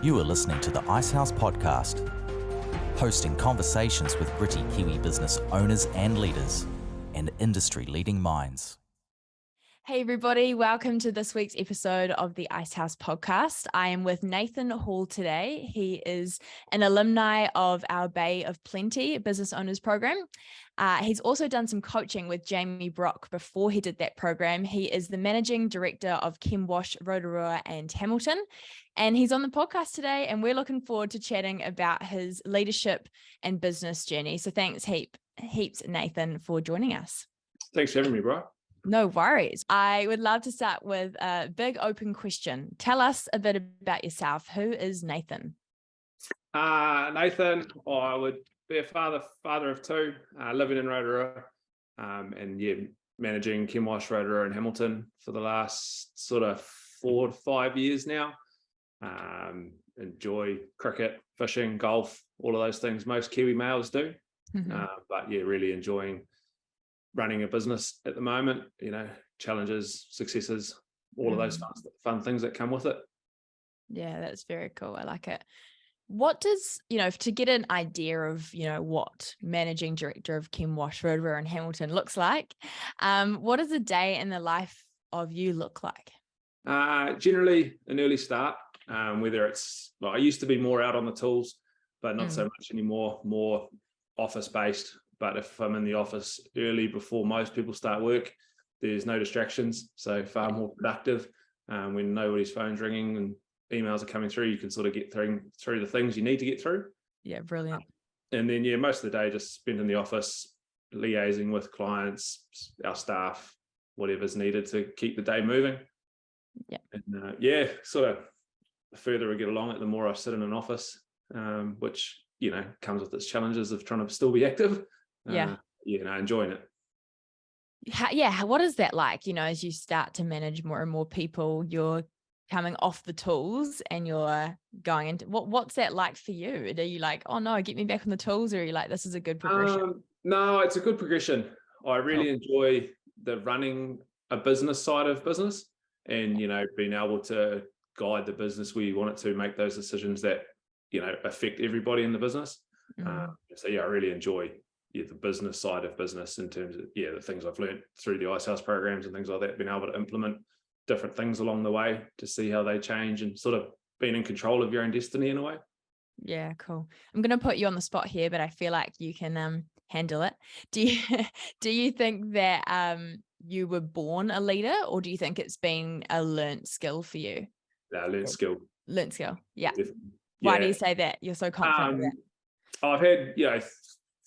You are listening to the Icehouse Podcast, hosting conversations with gritty Kiwi business owners and leaders and industry-leading minds. Hey everybody, welcome to this week's episode of the Icehouse Podcast. I am with Nathan Hall today. He is an alumni of our Bay of Plenty Business Owners Program. He's also done some coaching with Jamie Brock before he did that program. He is the Managing Director of Chemwash Rotorua and Hamilton. And he's on the podcast today, and we're looking forward to chatting about his leadership and business journey. So thanks heaps, Nathan, for joining us. Thanks for having me, bro. No worries. I would love to start with a big open question. Tell us a bit about yourself. Who is Nathan? Nathan, I would be a father of two, living in Rotorua, and managing Chemwash Rotorua and Hamilton for the last sort of 4 to 5 years now. Enjoy cricket, fishing, golf, all of those things most Kiwi males do. But really enjoying running a business at the moment, challenges, successes, all of those fun things that come with it. Yeah, that's very cool. I like it. What does, to get an idea of, what managing director of Chemwash Rotorua and Hamilton looks like, what does a day in the life of you look like? Generally an early start, whether it's, I used to be more out on the tools, but not so much anymore, more office-based. But if I'm in the office early before most people start work, there's no distractions. So far more productive. When nobody's phone's ringing and emails are coming through, you can sort of get through the things you need to get through. Yeah, brilliant. And then, most of the day just spent in the office, liaising with clients, our staff, whatever's needed to keep the day moving. Yeah. And sort of the further we get along it, the more I sit in an office, which, comes with its challenges of trying to still be active. Enjoying it. What is that like? As you start to manage more and more people, you're coming off the tools and you're going into what's that like for you? Are you like, oh no, get me back on the tools? Or are you like, this is a good progression? No, it's a good progression. I really enjoy the running a business side of business and, being able to guide the business where you want it to, make those decisions that, affect everybody in the business. I really enjoy the business side of business in terms of the things I've learned through the Icehouse programs and things like that, being able to implement different things along the way to see how they change and sort of being in control of your own destiny in a way. Yeah, cool. I'm going to put you on the spot here, but I feel like you can handle it. Do you think that you were born a leader, or do you think it's been a learnt skill for you? Learnt skill. Learnt skill. Yeah. Definitely. Why do you say that? You're so confident in that? I've had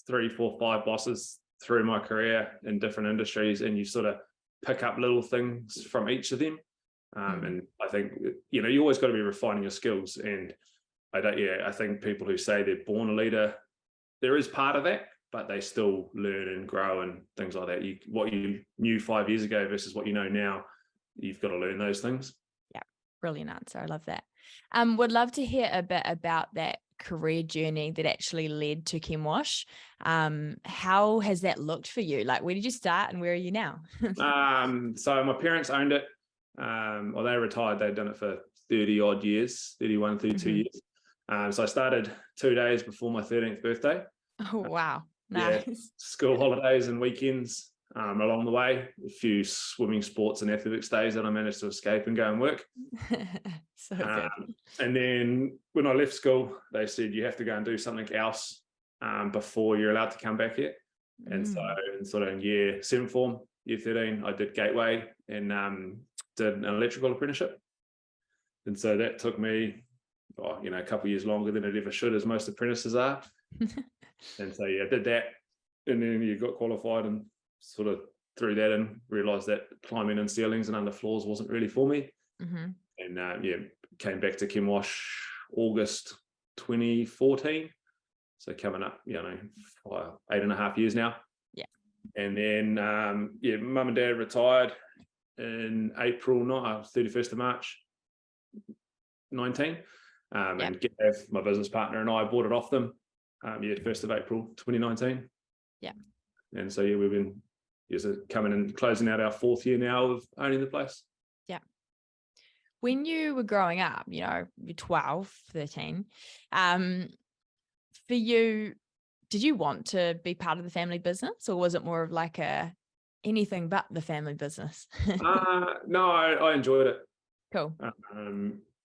3, 4, 5 bosses through my career in different industries, and you sort of pick up little things from each of them. And I think, you always got to be refining your skills. And I think people who say they're born a leader, there is part of that, but they still learn and grow and things like that. What you knew 5 years ago versus what you know now, you've got to learn those things. Yeah, brilliant answer. I love that. Would love to hear a bit about that career journey that actually led to Chemwash. How has that looked for you? Like, where did you start and where are you now? So my parents owned it. They retired. They'd done it for 30 odd years, 31, 32 years. So I started 2 days before my 13th birthday. Oh, wow. Nice. Yeah, school holidays and weekends along the way, a few swimming, sports and athletics days that I managed to escape and go and work. So good. And then when I left school, they said you have to go and do something else before you're allowed to come back here. And so in year 7 form, year 13, I did Gateway and did an electrical apprenticeship. And so that took me, a couple of years longer than it ever should, as most apprentices are. And so I did that, and then you got qualified and sort of threw that in, realised that climbing in ceilings and under floors wasn't really for me. And came back to Chemwash August 2014. So coming up, 8.5 years now. Yeah. And then, mum and dad retired in April, 31st of March 19. And Gav, my business partner, and I bought it off them. 1st of April 2019. Yeah. And so we've been coming and closing out our 4th year now of owning the place. Yeah. When you were growing up, you're 12, 13, for you, did you want to be part of the family business, or was it more of like anything but the family business? No, I enjoyed it. Cool.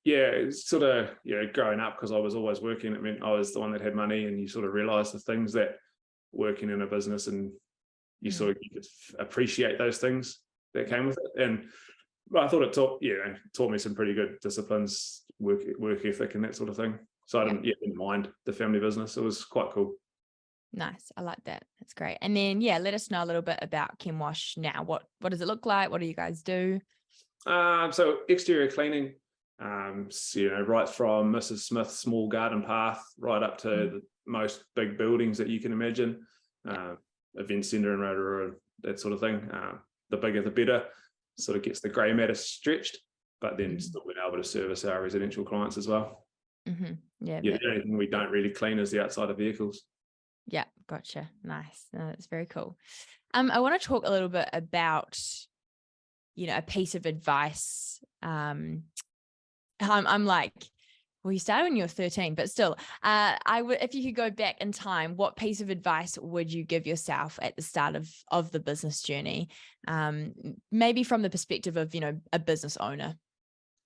Yeah, it's sort of, growing up, because I was always working, it meant I was the one that had money, and you sort of realize the things that working in a business, and you you could appreciate those things that came with it. And I thought it taught me some pretty good disciplines, work ethic and that sort of thing. So I didn't mind the family business. It was quite cool. Nice. I like that. That's great. And then, let us know a little bit about Chemwash now. What does it look like? What do you guys do? So exterior cleaning, right from Mrs. Smith's small garden path right up to the most big buildings that you can imagine, event centre in Rotorua, that sort of thing. The bigger, the better. Sort of gets the grey matter stretched, but then still being able to service our residential clients as well. Mm-hmm. The only thing we don't really clean is the outside of vehicles. Yeah, gotcha. Nice. No, that's very cool. I want to talk a little bit about, a piece of advice. I'm like, well, you started when you were 13, but still, if you could go back in time, what piece of advice would you give yourself at the start of the business journey? Maybe from the perspective of, a business owner.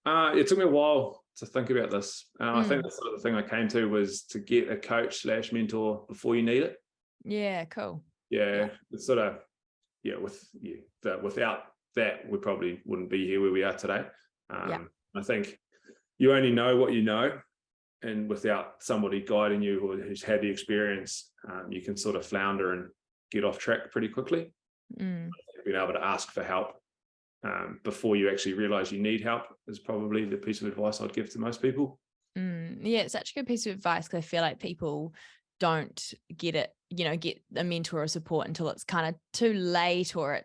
It took me a while to think about this. I think the sort of thing I came to was to get a coach / mentor before you need it. Yeah, cool. Yeah. It's sort of, without that, we probably wouldn't be here where we are today. I think you only know what you know, and without somebody guiding you who's had the experience, you can sort of flounder and get off track pretty quickly. Being able to ask for help before you actually realize you need help is probably the piece of advice I'd give to most people. Yeah, it's such a good piece of advice, because I feel like people don't get a mentor or support until it's kind of too late, or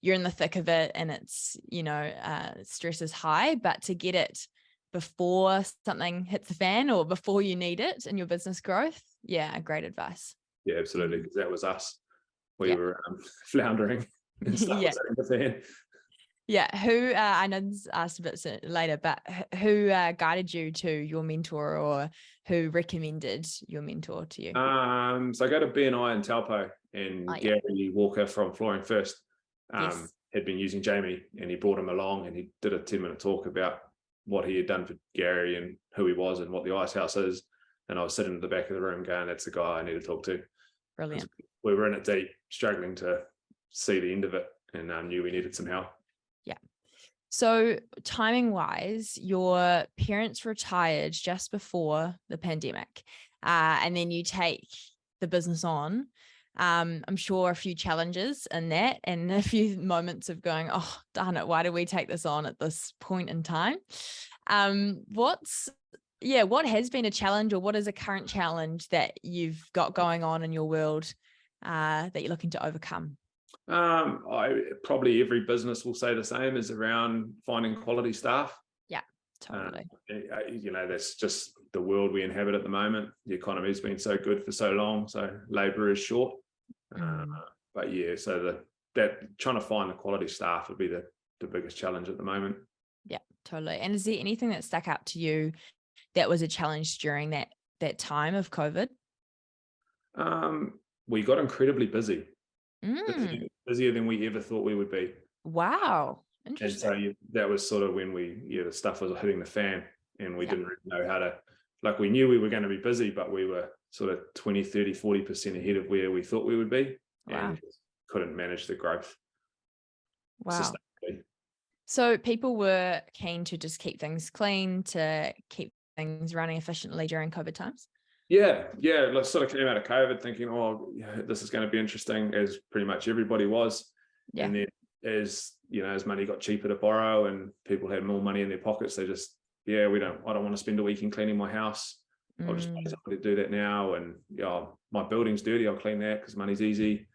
you're in the thick of it and it's, stress is high. But to get it before something hits the fan or before you need it in your business growth, great advice. Yeah, absolutely, because that was us. We were floundering and stuff was hitting the fan. Yeah, who I know this is asked a bit later, but who guided you to your mentor, or who recommended your mentor to you? So I go to BNI in Taupo, and Gary Walker from Flooring First had been using Jamie, and he brought him along, and he did a 10-minute talk about what he had done for Gary and who he was and what the Icehouse is. And I was sitting in the back of the room going, that's the guy I need to talk to. Brilliant. We were in it deep, struggling to see the end of it, and knew we needed some help. Yeah. So timing wise, your parents retired just before the pandemic, and then you take the business on. I'm sure a few challenges in that, and a few moments of going, oh, darn it, why do we take this on at this point in time? What has been a challenge, or what is a current challenge that you've got going on in your world that you're looking to overcome? Probably every business will say the same, is around finding quality staff. Yeah, totally. That's just the world we inhabit at the moment. The economy has been so good for so long, so labor is short. So that trying to find the quality staff would be the biggest challenge at the moment. Yeah, totally. And is there anything that stuck out to you that was a challenge during that time of COVID? We got incredibly busy. Busier than we ever thought we would be. Wow, interesting. And so that was sort of when the stuff was hitting the fan, and we didn't really know how to, we knew we were going to be busy, but we were sort of 20, 30, 40% ahead of where we thought we would be. Wow. And couldn't manage the growth. Wow. So people were keen to just keep things clean, to keep things running efficiently during COVID times? Yeah. Sort of came out of COVID thinking, this is going to be interesting, as pretty much everybody was. Yeah. And then as money got cheaper to borrow and people had more money in their pockets, they just, I don't want to spend a weekend cleaning my house. I'll just pay somebody to do that now. And my building's dirty, I'll clean that because money's easy.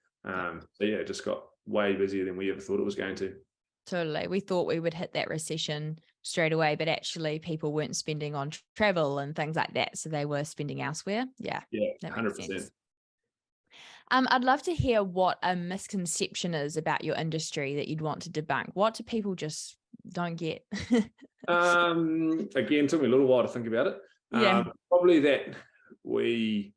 It just got way busier than we ever thought it was going to. Totally. We thought we would hit that recession straight away, but actually people weren't spending on travel and things like that. So they were spending elsewhere. Yeah. Yeah, 100%. I'd love to hear what a misconception is about your industry that you'd want to debunk. What do people just don't get? Again, took me a little while to think about it. Yeah. Probably that we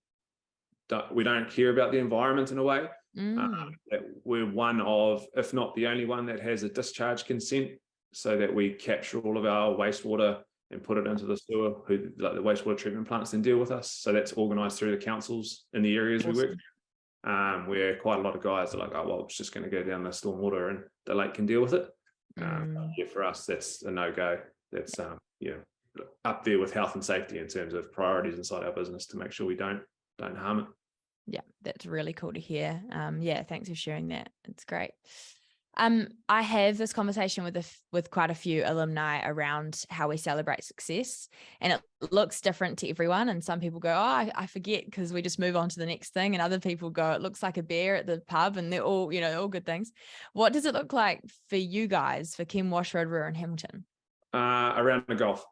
don't care about the environment in a way. That we're one of, if not the only one, that has a discharge consent, so that we capture all of our wastewater and put it into the sewer, like the wastewater treatment plants then deal with us. So that's organised through the councils in the areas we work. Where quite a lot of guys are like, oh, well, it's just going to go down the stormwater and the lake can deal with it. For us, that's a no-go. That's up there with health and safety in terms of priorities inside our business to make sure we don't harm it. Yeah, that's really cool to hear. Thanks for sharing that. It's great. I have this conversation with quite a few alumni around how we celebrate success, and it looks different to everyone. And some people go, oh, I forget because we just move on to the next thing. And other people go, it looks like a beer at the pub, and they're all, all good things. What does it look like for you guys, for Chemwash Rotorua and Hamilton? Around the golf.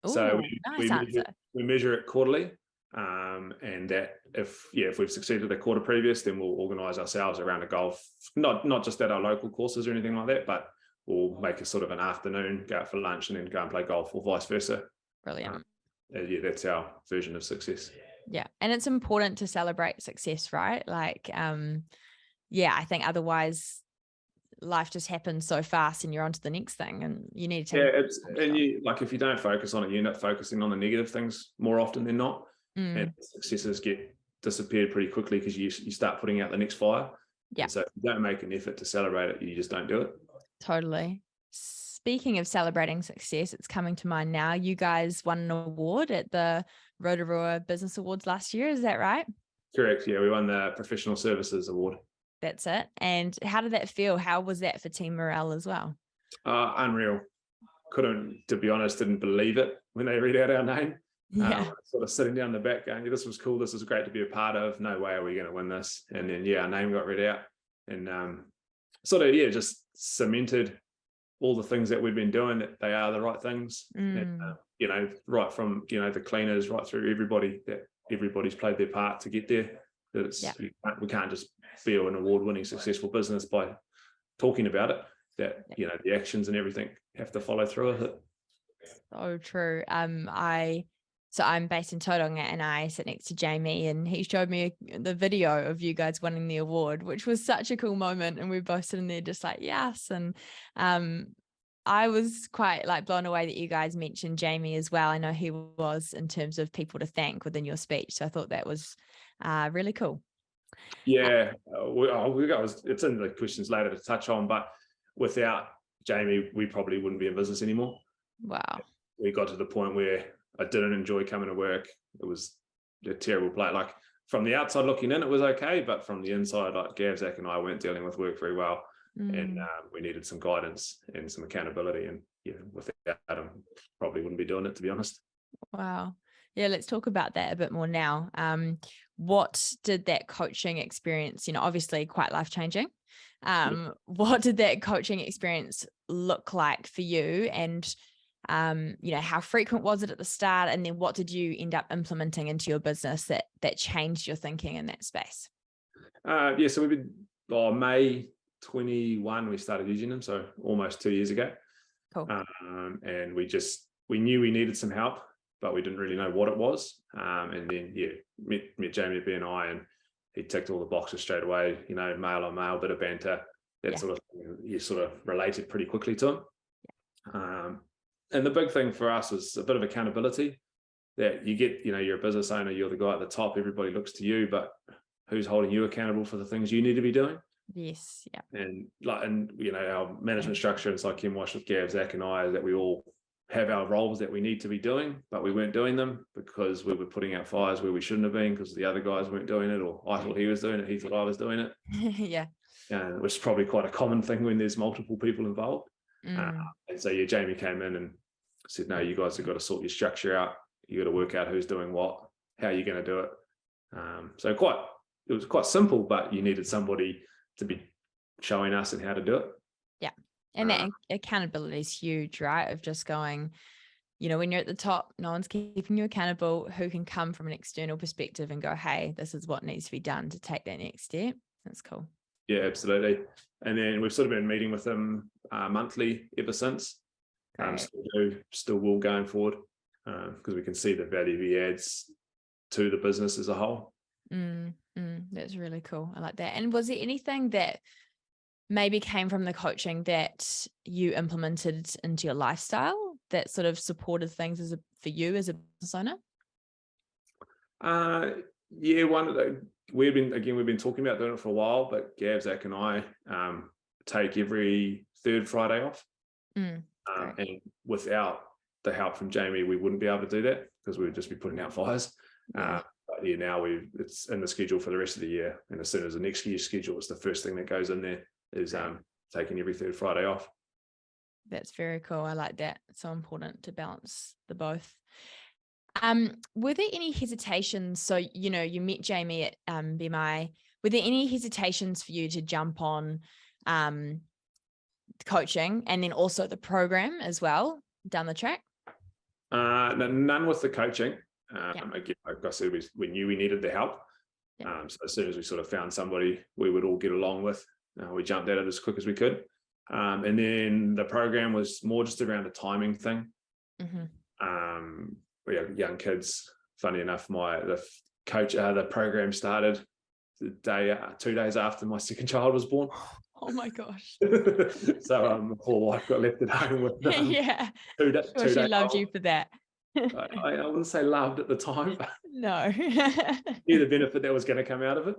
Ooh, so nice we measure it quarterly. And that if we've succeeded the quarter previous, then we'll organise ourselves around a golf, not just at our local courses or anything like that, but we'll make a sort of an afternoon, go out for lunch and then go and play golf, or vice versa. Brilliant. That's our version of success. Yeah, and it's important to celebrate success, right? Like, I think otherwise life just happens so fast and you're on to the next thing, and you need to take if you don't focus on it, you end up focusing on the negative things more often than not. And successes get disappeared pretty quickly because you start putting out the next fire. Yeah. So if you don't make an effort to celebrate it, you just don't do it. Totally. Speaking of celebrating success, it's coming to mind now. You guys won an award at the Rotorua Business Awards last year. Is that right? Correct. Yeah, we won the Professional Services Award. That's it. And how did that feel? How was that for team morale as well? Unreal. To be honest, didn't believe it when they read out our name. Yeah. Sort of sitting down the back going, this was cool, this was great to be a part of, no way are we going to win this. And then our name got read out, and just cemented all the things that we've been doing, that they are the right things. And, right from the cleaners right through everybody, that everybody's played their part to get there. That we can't just be an award-winning successful business by talking about it, that the actions and everything have to follow through with it. So true. I'm based in Tauranga, and I sit next to Jamie, and he showed me the video of you guys winning the award, which was such a cool moment. And we both sitting there just like, yes. And I was quite blown away that you guys mentioned Jamie as well. I know he was, in terms of people to thank within your speech. So I thought that was really cool. Yeah, it's in the questions later to touch on, but without Jamie, we probably wouldn't be in business anymore. Wow. We got to the point where I didn't enjoy coming to work. It was a terrible place. Like, from the outside looking in, it was okay, but from the inside, like Gav, Zach and I weren't dealing with work very well. And we needed some guidance and some accountability, and without him, probably wouldn't be doing it, to be honest. Wow. Yeah, let's talk about that a bit more now. What did that coaching experience, obviously quite life-changing. What did that coaching experience look like for you? And how frequent was it at the start? And then what did you end up implementing into your business that changed your thinking in that space? So we've been, May 21, we started using them. So almost 2 years ago. Cool. And we knew we needed some help, but we didn't really know what it was. And then, met Jamie at BNI, and he ticked all the boxes straight away, male on male, bit of banter, that sort of thing. You sort of related pretty quickly to him. And the big thing for us was a bit of accountability, that you get, you're a business owner, you're the guy at the top, everybody looks to you, but who's holding you accountable for the things you need to be doing? Yes. Yeah. And our management structure inside Chemwash with Gav, Zach and I, is that we all have our roles that we need to be doing, but we weren't doing them because we were putting out fires where we shouldn't have been, because the other guys weren't doing it, or I thought he was doing it, he thought I was doing it. Yeah. Which is probably quite a common thing when there's multiple people involved. And so Jamie came in and said, no, you guys have got to sort your structure out. You got to work out who's doing what, how you're going to do it. So it was quite simple, but you needed somebody to be showing us and how to do it. Yeah. And that accountability is huge, right? Of just going, when you're at the top, no one's keeping you accountable. Who can come from an external perspective and go, hey, this is what needs to be done to take that next step. That's cool. Yeah, absolutely. And then we've sort of been meeting with them monthly ever since. Still will going forward, because we can see the value he adds to the business as a whole. That's really cool. I like that. And was there anything that maybe came from the coaching that you implemented into your lifestyle that sort of supported things for you as a business owner? We've been talking about doing it for a while, but Gav, Zach and I take every third Friday off. And without the help from Jamie, we wouldn't be able to do that because we would just be putting out fires. But now it's in the schedule for the rest of the year. And as soon as the next year's schedule, it's the first thing that goes in there is taking every third Friday off. That's very cool. I like that. It's so important to balance the both. Were there any hesitations? So, you met Jamie at BMI. Were there any hesitations for you to jump on coaching and then also the program as well down the track? None with the coaching. Again, like I said, we knew we needed the help. So as soon as we sort of found somebody we would all get along with, we jumped at it as quick as we could. And then the program was more just around a timing thing. We have young kids. Funny enough, the program started 2 days after my second child was born. Oh my gosh. So my poor wife got left at home with 2 days. She loved you for that. I wouldn't say loved at the time, but no. knew the benefit that was going to come out of it.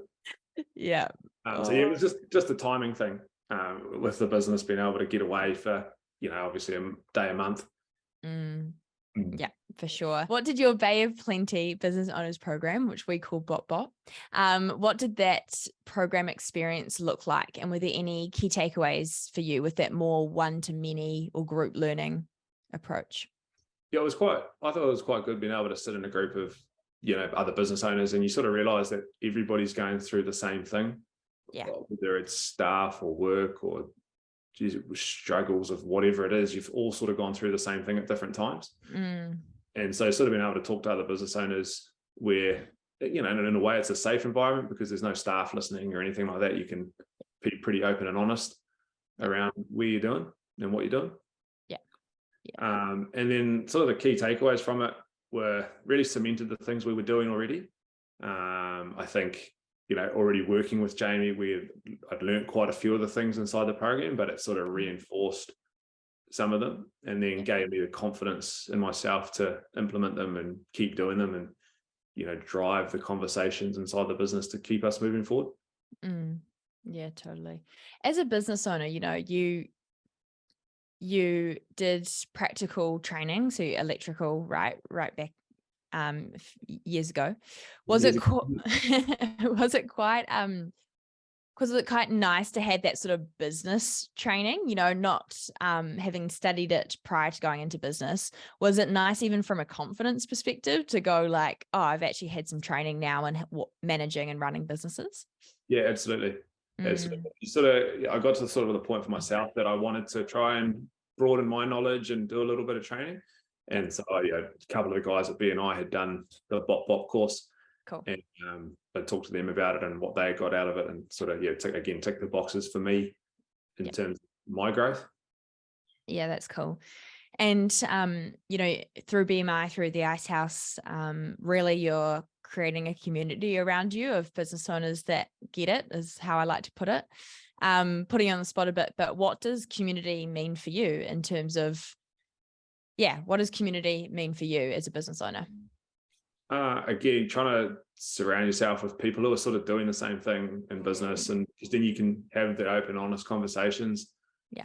So it was just a timing thing with the business being able to get away for obviously a day a month. Yeah, for sure. What did your Bay of Plenty Business Owners Program, which we call BOT, what did that program experience look like? And were there any key takeaways for you with that more one-to-many or group learning approach? Yeah, I thought it was quite good being able to sit in a group of, other business owners, and you sort of realize that everybody's going through the same thing. Whether it's staff or work or struggles of whatever it is, you've all sort of gone through the same thing at different times. And so sort of being able to talk to other business owners where, in a way it's a safe environment because there's no staff listening or anything like that. You can be pretty open and honest around where you're doing and what you're doing. And then sort of the key takeaways from it were really cemented the things we were doing already. I think, already working with Jamie, I'd learned quite a few of the things inside the program, but it sort of reinforced some of them and then gave me the confidence in myself to implement them and keep doing them and, drive the conversations inside the business to keep us moving forward. Yeah, totally. As a business owner, you did practical training, so electrical, right back years ago. Was it quite nice to have that sort of business training, not having studied it prior to going into business? Was it nice even from a confidence perspective to go like, oh, I've actually had some training now in managing and running businesses? Yeah, absolutely. I got to sort of the point for myself that I wanted to try and broaden my knowledge and do a little bit of training. And so a couple of the guys at BNI had done the BOT course. Cool. And I talked to them about it and what they got out of it and sort of, tick the boxes for me in terms of my growth. Yeah, that's cool. And, through BMI, through the Icehouse, really you're creating a community around you of business owners that get it, is how I like to put it. Putting you on the spot a bit, but what does community mean for you in terms of, what does community mean for you as a business owner? Again, trying to surround yourself with people who are sort of doing the same thing in business, and then you can have the open, honest conversations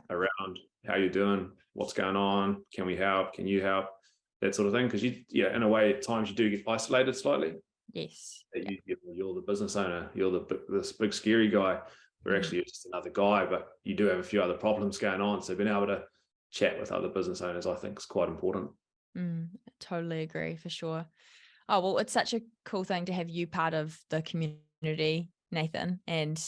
around how you're doing, what's going on, can we help, can you help, that sort of thing. Because in a way, at times you do get isolated slightly. Yes. You're the business owner, you're this big scary guy. We're actually just another guy, but you do have a few other problems going on. So being able to chat with other business owners, I think, is quite important. Totally agree, for sure. Oh, well, it's such a cool thing to have you part of the community, Nathan. And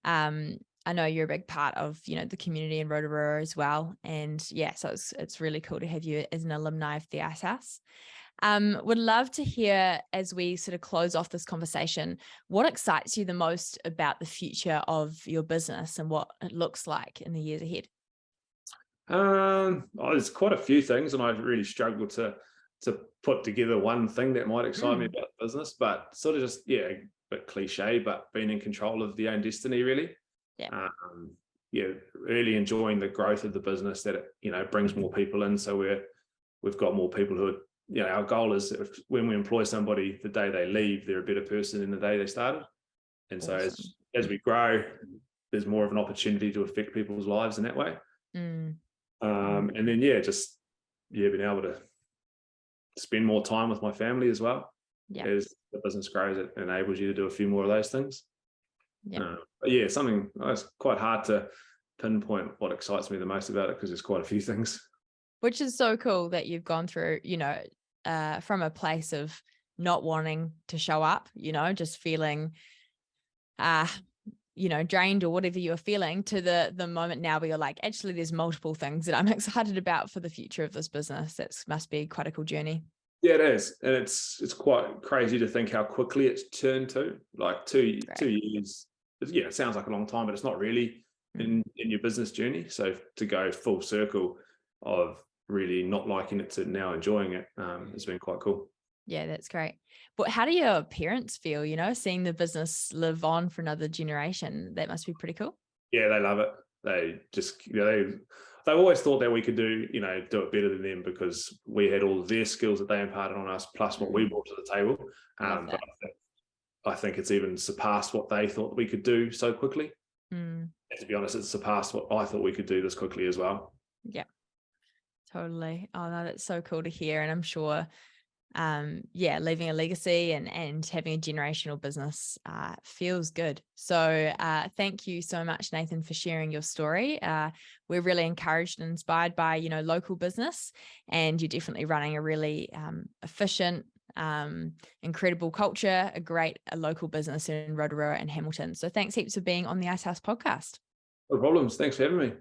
I know you're a big part of, the community in Rotorua as well. And so it's really cool to have you as an alumni of the Icehouse. Would love to hear, as we sort of close off this conversation, what excites you the most about the future of your business and what it looks like in the years ahead? There's quite a few things, and I really struggle to put together one thing that might excite me about the business, but sort of just, a bit cliche, but being in control of your own destiny, really. Really enjoying the growth of the business, that it brings more people in. So we've got more people who are, our goal is when we employ somebody, the day they leave, they're a better person than the day they started. And so as we grow, there's more of an opportunity to affect people's lives in that way. And then being able to spend more time with my family as well. As the business grows, it enables you to do a few more of those things. Something it's quite hard to pinpoint what excites me the most about it, because there's quite a few things. Which is so cool that you've gone through, from a place of not wanting to show up, just feeling drained or whatever you're feeling, to the moment now where you're like, actually, there's multiple things that I'm excited about for the future of this business. That must be quite a cool journey. Yeah, it is. And it's quite crazy to think how quickly it's turned to. Like 2 years. It sounds like a long time, but it's not really in your business journey. So to go full circle of really not liking it to now enjoying it has been quite cool. Yeah, that's great. But how do your parents feel, seeing the business live on for another generation? That must be pretty cool. Yeah, they love it. They just, they've always thought that we could do it better than them, because we had all of their skills that they imparted on us, plus what we brought to the table. But I think it's even surpassed what they thought we could do so quickly. And to be honest, it's surpassed what I thought we could do this quickly as well. Yeah, totally. Oh no, that's so cool to hear. And I'm sure leaving a legacy and having a generational business feels good. So thank you so much, Nathan, for sharing your story. We're really encouraged and inspired by local business, and you're definitely running a really efficient, incredible culture, a local business in Rotorua and Hamilton. So thanks heaps for being on the Icehouse podcast. No problems. Thanks for having me.